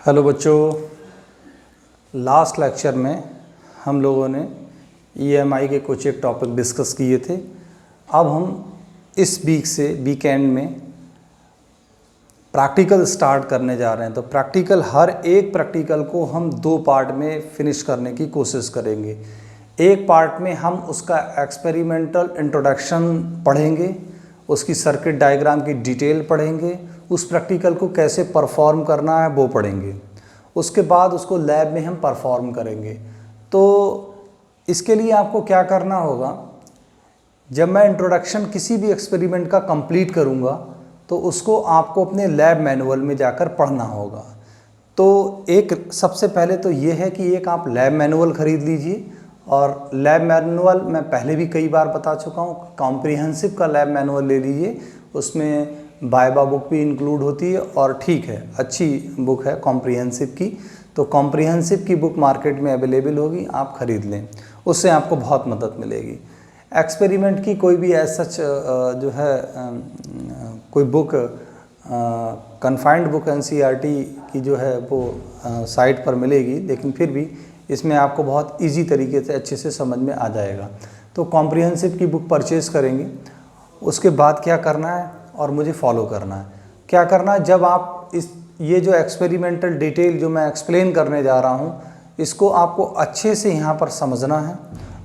Hello बच्चों, last lecture में हम लोगों ने ईएमआई के कुछ एक टॉपिक डिस्कस किए थे। अब हम इस वीकेंड में प्रैक्टिकल स्टार्ट करने जा रहे हैं। तो हर एक प्रैक्टिकल को हम दो पार्ट में फिनिश करने की कोशिश करेंगे। एक पार्ट में हम उसका एक्सपेरिमेंटल इंट्रोडक्शन पढ़ेंगे, उसकी सर्किट डायग्राम की डिटेल पढ़ेंगे, उस प्रैक्टिकल को कैसे परफॉर्म करना है वो पढ़ेंगे। उसके बाद उसको लैब में हम परफॉर्म करेंगे। तो इसके लिए आपको क्या करना होगा, जब मैं इंट्रोडक्शन किसी भी एक्सपेरिमेंट का कंप्लीट करूँगा तो उसको आपको अपने लैब मैनुअल में जाकर पढ़ना होगा। तो एक सबसे पहले तो ये है कि एक आप लैब मैनुअल ख़रीद लीजिए। और लैब मैनुअल मैं पहले भी कई बार बता चुका हूँ, कॉम्प्रिहेंसिव का लैब मैनुअल ले लीजिए। उसमें वाइवा बुक भी इंक्लूड होती है और ठीक है, अच्छी बुक है कॉम्प्रिहेंसिव की। तो कॉम्प्रिहेंसिव की बुक मार्केट में अवेलेबल होगी, आप ख़रीद लें, उससे आपको बहुत मदद मिलेगी। एक्सपेरिमेंट की कोई भी सच जो है कोई बुक कन्फाइंड बुक एनसीईआरटी की जो है वो साइट पर मिलेगी, लेकिन फिर भी इसमें आपको बहुत इजी तरीके से अच्छे से समझ में आ जाएगा। तो कॉम्प्रिहेंसिव की बुक परचेज़ करेंगे। उसके बाद क्या करना है और मुझे फॉलो करना है। क्या करना है, जब आप ये जो एक्सपेरिमेंटल डिटेल जो मैं एक्सप्लेन करने जा रहा हूँ, इसको आपको अच्छे से यहाँ पर समझना है,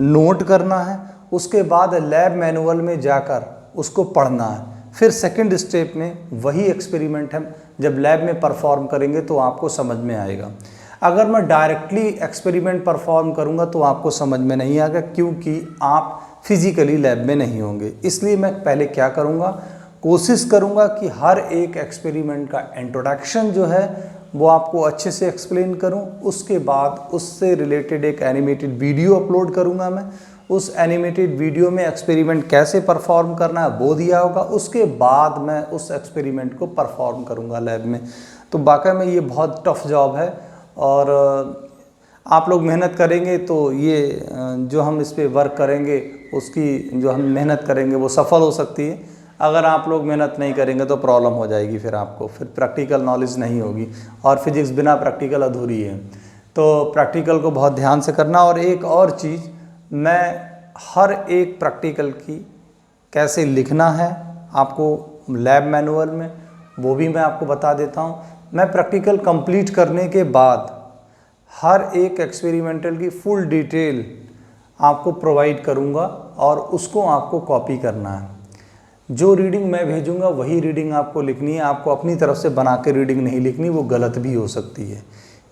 नोट करना है। उसके बाद लैब मैनुअल में जाकर उसको पढ़ना है। फिर सेकंड स्टेप में वही एक्सपेरिमेंट हम जब लैब में परफॉर्म करेंगे तो आपको समझ में आएगा। अगर मैं डायरेक्टली एक्सपेरिमेंट परफॉर्म करूँगा तो आपको समझ में नहीं आएगा, क्योंकि आप फिज़िकली लैब में नहीं होंगे। इसलिए मैं पहले क्या करूँगा, कोशिश करूँगा कि हर एक एक्सपेरिमेंट का इंट्रोडक्शन जो है वो आपको अच्छे से एक्सप्लेन करूँ। उसके बाद उससे रिलेटेड एक एनिमेटेड वीडियो अपलोड करूँगा मैं। उस एनिमेटेड वीडियो में एक्सपेरिमेंट कैसे परफॉर्म करना है वो दिया होगा। उसके बाद मैं उस एक्सपेरिमेंट को परफॉर्म करूँगा लैब में। तो वाकई में ये बहुत टफ जॉब है और आप लोग मेहनत करेंगे तो ये जो हम इस पर वर्क करेंगे उसकी जो हम मेहनत करेंगे वो सफल हो सकती है। अगर आप लोग मेहनत नहीं करेंगे तो प्रॉब्लम हो जाएगी, फिर आपको प्रैक्टिकल नॉलेज नहीं होगी और फिजिक्स बिना प्रैक्टिकल अधूरी है। तो प्रैक्टिकल को बहुत ध्यान से करना। और एक और चीज़, मैं हर एक प्रैक्टिकल की कैसे लिखना है आपको लैब मैनुअल में वो भी मैं आपको बता देता हूँ। मैं प्रैक्टिकल कंप्लीट करने के बाद हर एक एक्सपेरिमेंटल की फुल डिटेल आपको प्रोवाइड करूँगा और उसको आपको कॉपी करना है। जो रीडिंग मैं भेजूंगा वही रीडिंग आपको लिखनी है। आपको अपनी तरफ से बना के रीडिंग नहीं लिखनी, वो गलत भी हो सकती है।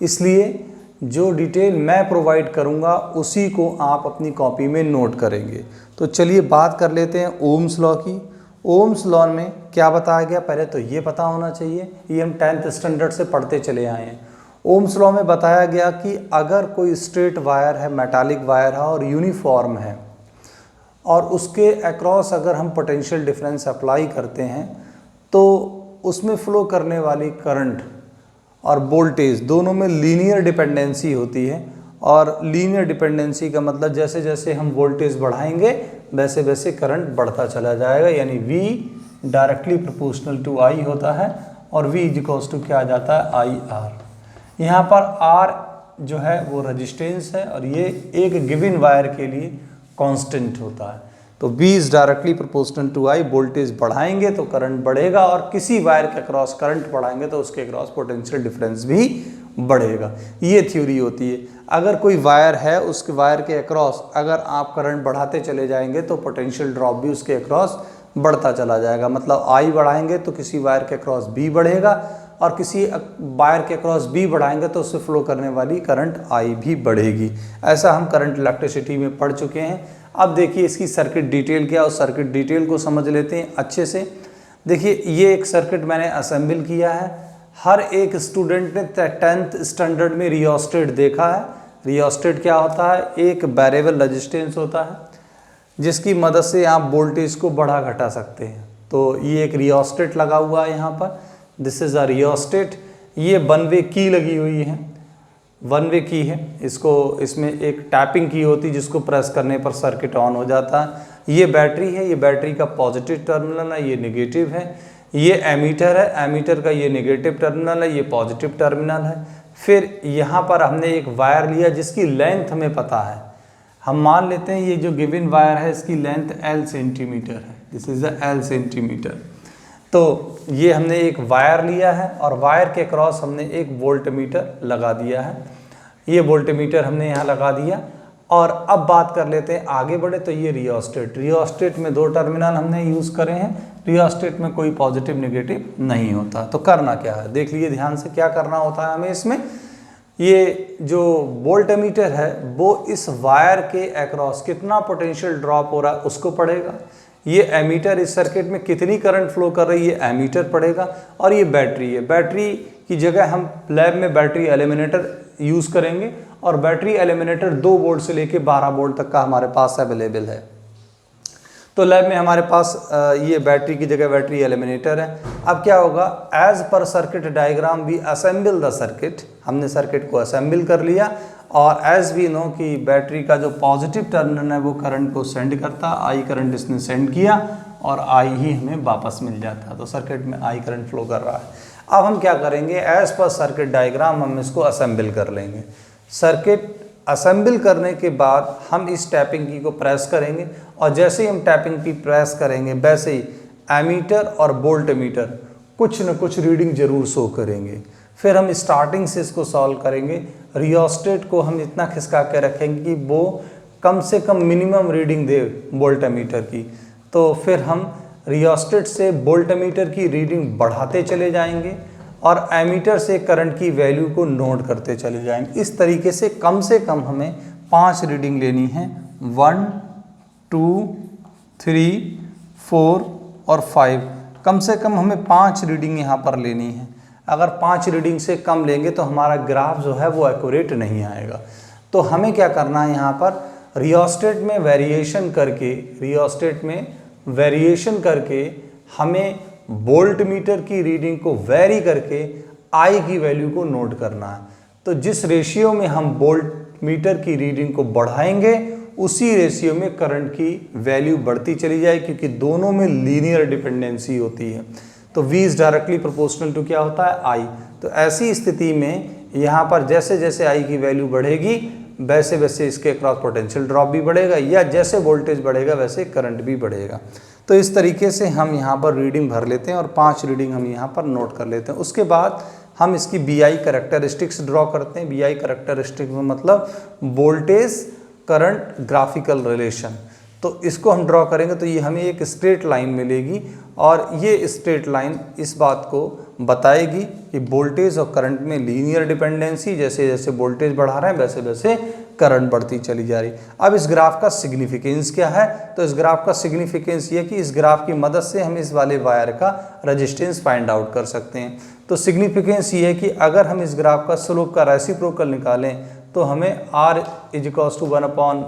इसलिए जो डिटेल मैं प्रोवाइड करूंगा उसी को आप अपनी कॉपी में नोट करेंगे। तो चलिए बात कर लेते हैं ओम्स लॉ की। ओम्स लॉ में क्या बताया गया, पहले तो ये पता होना चाहिए, ये हम 10th स्टैंडर्ड से पढ़ते चले आए हैं। ओम्स लॉ में बताया गया कि अगर कोई स्ट्रेट वायर है, मेटालिक वायर है और यूनिफॉर्म है और उसके अक्रॉस अगर हम पोटेंशियल डिफरेंस अप्लाई करते हैं तो उसमें फ्लो करने वाली करंट और वोल्टेज दोनों में लीनियर डिपेंडेंसी होती है। और लीनियर डिपेंडेंसी का मतलब जैसे जैसे हम वोल्टेज बढ़ाएंगे वैसे वैसे करंट बढ़ता चला जाएगा, यानी V directly proportional to I होता है और V इक्वल्स टू क्या आ जाता है, IR। यहाँ पर R जो है वो रेजिस्टेंस है और ये एक गिवन वायर के लिए कांस्टेंट होता है। तो V is directly proportional to I। Voltage बढ़ाएंगे तो करंट बढ़ेगा और किसी वायर के अक्रॉस करंट बढ़ाएंगे तो उसके अक्रॉस पोटेंशियल डिफरेंस भी बढ़ेगा। ये थ्योरी होती है। अगर कोई वायर है, उसके वायर के अक्रॉस अगर आप करंट बढ़ाते चले जाएंगे तो पोटेंशियल ड्रॉप भी उसके अक्रॉस बढ़ता चला जाएगा। मतलब I बढ़ाएंगे तो किसी वायर के अक्रॉस B बढ़ेगा और किसी वायर के अक्रॉस B बढ़ाएंगे तो उससे फ्लो करने वाली करंट I भी बढ़ेगी। ऐसा हम करंट इलेक्ट्रिसिटी में पढ़ चुके हैं। अब देखिए इसकी सर्किट डिटेल क्या है, उस सर्किट डिटेल को समझ लेते हैं अच्छे से। देखिए ये एक सर्किट मैंने असेंबल किया है। हर एक स्टूडेंट ने 10th स्टैंडर्ड में रियोस्टेट देखा है। रियोस्टेट क्या होता है, एक वेरिएबल रेजिस्टेंस होता है जिसकी मदद से आप वोल्टेज को बढ़ा घटा सकते हैं। तो ये एक रियोस्टेट लगा हुआ है यहाँ पर, दिस इज़ अ रियोस्टेट। ये वन वे की लगी हुई है, वन वे की है। इसमें एक टैपिंग की होती है जिसको प्रेस करने पर सर्किट ऑन हो जाता है। ये बैटरी है, ये बैटरी का पॉजिटिव टर्मिनल है, ये नेगेटिव है। ये एमीटर है, एमीटर का ये नेगेटिव टर्मिनल है, ये पॉजिटिव टर्मिनल है। फिर यहाँ पर हमने एक वायर लिया जिसकी लेंथ हमें पता है, हम मान लेते हैं ये जो गिवन वायर है इसकी लेंथ L सेंटीमीटर है, this is the L centimetre. तो ये हमने एक वायर लिया है और वायर के क्रॉस हमने एक वोल्टमीटर लगा दिया है, ये वोल्टमीटर हमने यहाँ लगा दिया। और अब बात कर लेते हैं आगे बढ़े तो ये रियोस्टेट, रियोस्टेट में 2 टर्मिनल हमने यूज़ करे हैं, रियोस्टेट में कोई पॉजिटिव नेगेटिव नहीं होता। तो करना क्या है, देख लीजिए ध्यान से क्या करना होता है हमें इसमें। ये जो वोल्टमीटर है वो इस वायर के अक्रॉस कितना पोटेंशियल ड्रॉप हो रहा है उसको पढ़ेगा, ये एमीटर इस सर्किट में कितनी करंट फ्लो कर रही है एमीटर पढ़ेगा, और ये बैटरी है, बैटरी की जगह हम लैब में बैटरी एलिमिनेटर यूज़ करेंगे और बैटरी एलिमिनेटर 2 वोल्ट से लेके 12 वोल्ट तक का हमारे पास अवेलेबल है। तो लैब में हमारे पास ये बैटरी की जगह बैटरी एलिमिनेटर है। अब क्या होगा, एज पर circuit diagram we assemble the circuit, हमने सर्किट को असेंबल कर लिया और एज वी नो कि बैटरी का जो पॉजिटिव टर्मिनल है वो करंट को सेंड करता, आई करंट इसने सेंड किया और आई ही हमें वापस मिल जाता, तो सर्किट में आई करंट फ्लो कर रहा है। अब हम क्या करेंगे, एज पर सर्किट डायग्राम हम इसको असेंबल कर लेंगे। सर्किट असेंबल करने के बाद हम इस टैपिंग की को प्रेस करेंगे और जैसे ही हम टैपिंग की प्रेस करेंगे वैसे ही एमीटर और वोल्टमीटर कुछ न कुछ रीडिंग जरूर शो करेंगे। फिर हम स्टार्टिंग से इसको सॉल्व करेंगे, रियोस्टेट को हम इतना खिसका के रखेंगे कि वो कम से कम मिनिमम रीडिंग दे वोल्टमीटर की। तो फिर हम रियोस्टेट से वोल्टमीटर की रीडिंग बढ़ाते चले जाएंगे और एमीटर से करंट की वैल्यू को नोट करते चले जाएंगे। इस तरीके से कम हमें 5 रीडिंग लेनी है, 1 2 3 4 और 5, कम से कम हमें 5 रीडिंग यहाँ पर लेनी है। अगर 5 रीडिंग से कम लेंगे तो हमारा ग्राफ जो है वो एक्यूरेट नहीं आएगा। तो हमें क्या करना है, यहाँ पर रियोस्टेट में वेरिएशन करके, रियोस्टेट में वेरिएशन करके हमें वोल्टमीटर की रीडिंग को वेरी करके आई की वैल्यू को नोट करना है। तो जिस रेशियो में हम वोल्टमीटर की रीडिंग को बढ़ाएंगे उसी रेशियो में करंट की वैल्यू बढ़ती चली जाए, क्योंकि दोनों में लीनियर डिपेंडेंसी होती है। तो V is directly proportional to क्या होता है, I। तो ऐसी स्थिति में यहाँ पर जैसे जैसे I की वैल्यू बढ़ेगी वैसे वैसे इसके क्रॉस पोटेंशियल ड्रॉप भी बढ़ेगा, या जैसे वोल्टेज बढ़ेगा वैसे करंट भी बढ़ेगा। तो इस तरीके से हम यहाँ पर रीडिंग भर लेते हैं और 5 रीडिंग हम यहाँ पर नोट कर लेते हैं। उसके बाद हम इसकी BI कैरेक्टरिस्टिक्स ड्रॉ करते हैं। BI कैरेक्टरिस्टिक्स में मतलब वोल्टेज करंट ग्राफिकल रिलेशन। तो इसको हम ड्रॉ करेंगे तो ये हमें एक स्ट्रेट लाइन मिलेगी और ये स्ट्रेट लाइन इस बात को बताएगी कि वोल्टेज और करंट में लीनियर डिपेंडेंसी, जैसे जैसे वोल्टेज बढ़ा रहे हैं वैसे वैसे करंट बढ़ती चली जा रही। अब इस ग्राफ का सिग्निफिकेंस क्या है, तो इस ग्राफ का सिग्निफिकेंस ये कि इस ग्राफ की मदद से हम इस वाले वायर का रेजिस्टेंस फाइंड आउट कर सकते हैं। तो सिग्निफिकेंस ये है कि अगर हम इस ग्राफ का स्लोप का रेसिप्रोकल निकालें तो हमें R = 1/,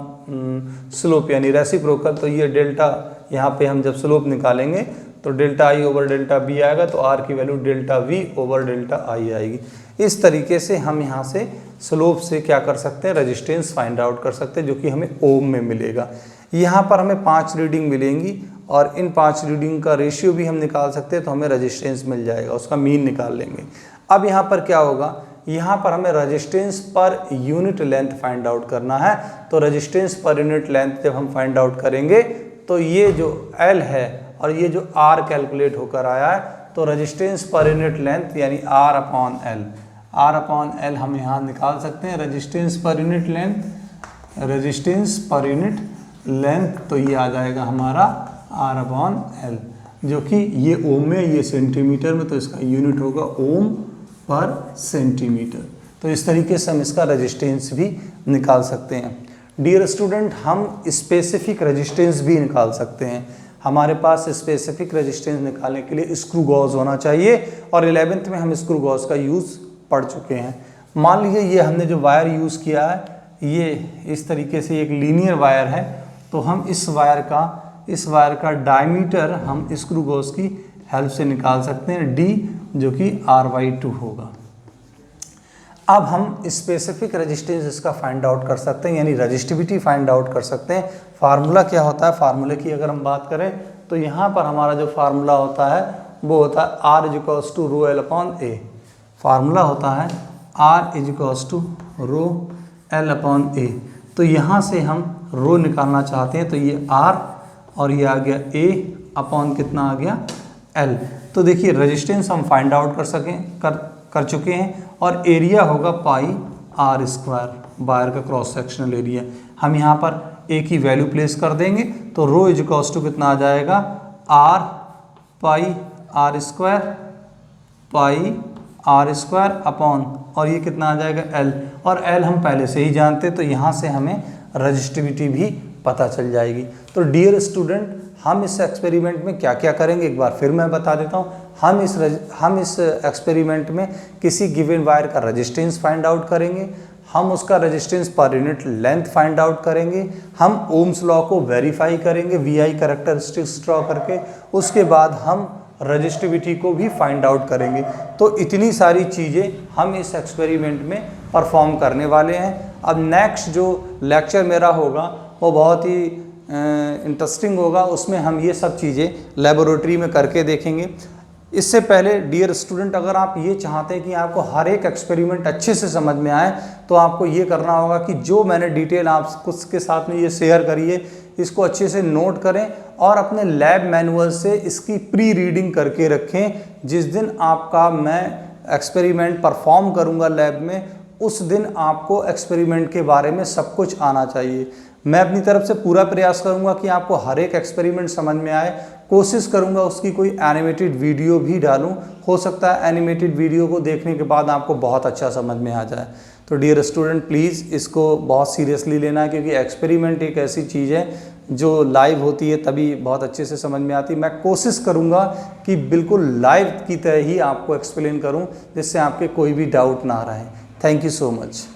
स्लोप यानी रेसिप्रोकल, तो ये डेल्टा यहाँ पे हम जब स्लोप निकालेंगे तो डेल्टा I/डेल्टा B आएगा, तो R की वैल्यू डेल्टा V/डेल्टा I आएगी। इस तरीके से हम यहाँ से स्लोप से क्या कर सकते हैं, रेजिस्टेंस फाइंड आउट कर सकते हैं, जो कि हमें ओम में मिलेगा। यहाँ पर हमें 5 रीडिंग मिलेंगी और इन 5 रीडिंग का रेशियो भी हम निकाल सकते हैं, तो हमें रेजिस्टेंस मिल जाएगा, उसका मीन निकाल लेंगे। अब यहाँ पर क्या होगा, यहाँ पर हमें resistance per unit length find out करना है। तो रेजिस्टेंस पर यूनिट लेंथ जब हम फाइंड आउट करेंगे तो ये जो L है और ये जो R कैलकुलेट होकर आया है, तो रेजिस्टेंस पर यूनिट लेंथ यानी R/L, R/L हम यहाँ निकाल सकते हैं। Resistance per unit length, resistance per unit length, तो ये आ जाएगा हमारा R/L, जो कि ये ओम में, ये सेंटीमीटर में, तो इसका यूनिट होगा ओम पर सेंटीमीटर। तो इस तरीके से हम इसका रेजिस्टेंस भी निकाल सकते हैं। डियर स्टूडेंट, हम स्पेसिफिक रेजिस्टेंस भी निकाल सकते हैं। हमारे पास स्पेसिफिक रेजिस्टेंस निकालने के लिए स्क्रू गॉज होना चाहिए और 11th में हम स्क्रू गॉज का यूज़ पढ़ चुके हैं। मान लीजिए ये हमने जो वायर यूज़ किया है ये इस तरीके से एक लीनियर वायर है, तो हम इस वायर का डायमीटर हम स्क्रू गॉज की हेल्प से निकाल सकते हैं, D, जो कि R/2 होगा। अब हम स्पेसिफिक रेजिस्टेंस इसका फाइंड आउट कर सकते हैं, यानी रेजिस्टिविटी फाइंड आउट कर सकते हैं। फार्मूला क्या होता है, फार्मूले की अगर हम बात करें तो यहाँ पर हमारा जो फार्मूला होता है वो होता है R is equals to rho L upon A. Formula होता है R is equals to rho L upon A. तो यहाँ से हम रो निकालना चाहते हैं, तो ये R और ये आ गया A अपॉन कितना आ गया L। तो देखिए रेजिस्टेंस हम फाइंड आउट कर चुके हैं और एरिया होगा पाई R स्क्वायर, वायर का क्रॉस सेक्शनल एरिया। हम यहाँ पर A की वैल्यू प्लेस कर देंगे तो रो इज इक्वल्स टू कितना आ जाएगा R पाई R स्क्वायर अपॉन, और ये कितना आ जाएगा L, और L हम पहले से ही जानते, तो यहाँ से हमें रजिस्टिविटी भी पता चल जाएगी। तो डियर स्टूडेंट, हम इस एक्सपेरिमेंट में क्या क्या करेंगे एक बार फिर मैं बता देता हूँ। हम इस एक्सपेरिमेंट में किसी गिवन वायर का रेजिस्टेंस फाइंड आउट करेंगे, हम उसका resistance per unit length find out करेंगे, हम ओम्स लॉ को वेरीफाई करेंगे VI कैरेक्टरिस्टिक्स ड्रॉ करके, उसके बाद हम रजिस्टिविटी को भी फाइंड आउट करेंगे। तो इतनी सारी चीज़ें हम इस एक्सपेरिमेंट में परफॉर्म करने वाले हैं। अब नेक्स्ट जो लेक्चर मेरा होगा वो बहुत ही इंटरेस्टिंग होगा, उसमें हम ये सब चीज़ें लेबोरेटरी में करके देखेंगे। इससे पहले डियर स्टूडेंट, अगर आप ये चाहते हैं कि आपको हर एक एक्सपेरिमेंट अच्छे से समझ में आए, तो आपको ये करना होगा कि जो मैंने डिटेल आपको के साथ में ये शेयर करी है, इसको अच्छे से नोट करें और अपने लैब मैनुअल से इसकी प्री रीडिंग करके रखें। जिस दिन आपका मैं एक्सपेरिमेंट परफॉर्म करूँगा लैब में, उस दिन आपको एक्सपेरिमेंट के बारे में सब कुछ आना चाहिए। मैं अपनी तरफ से पूरा प्रयास करूंगा कि आपको हर एक एक्सपेरिमेंट समझ में आए। कोशिश करूंगा उसकी कोई एनिमेटेड वीडियो भी डालूं, हो सकता है एनिमेटेड वीडियो को देखने के बाद आपको बहुत अच्छा समझ में आ जाए। तो डियर स्टूडेंट, प्लीज़ इसको बहुत सीरियसली लेना, क्योंकि एक्सपेरिमेंट एक ऐसी चीज़ है जो लाइव होती है तभी बहुत अच्छे से समझ में आती है। मैं कोशिश करूँगा कि बिल्कुल लाइव की तरह ही आपको एक्सप्लेन करूँ, जिससे आपके कोई भी डाउट ना रहे। Thank you so much.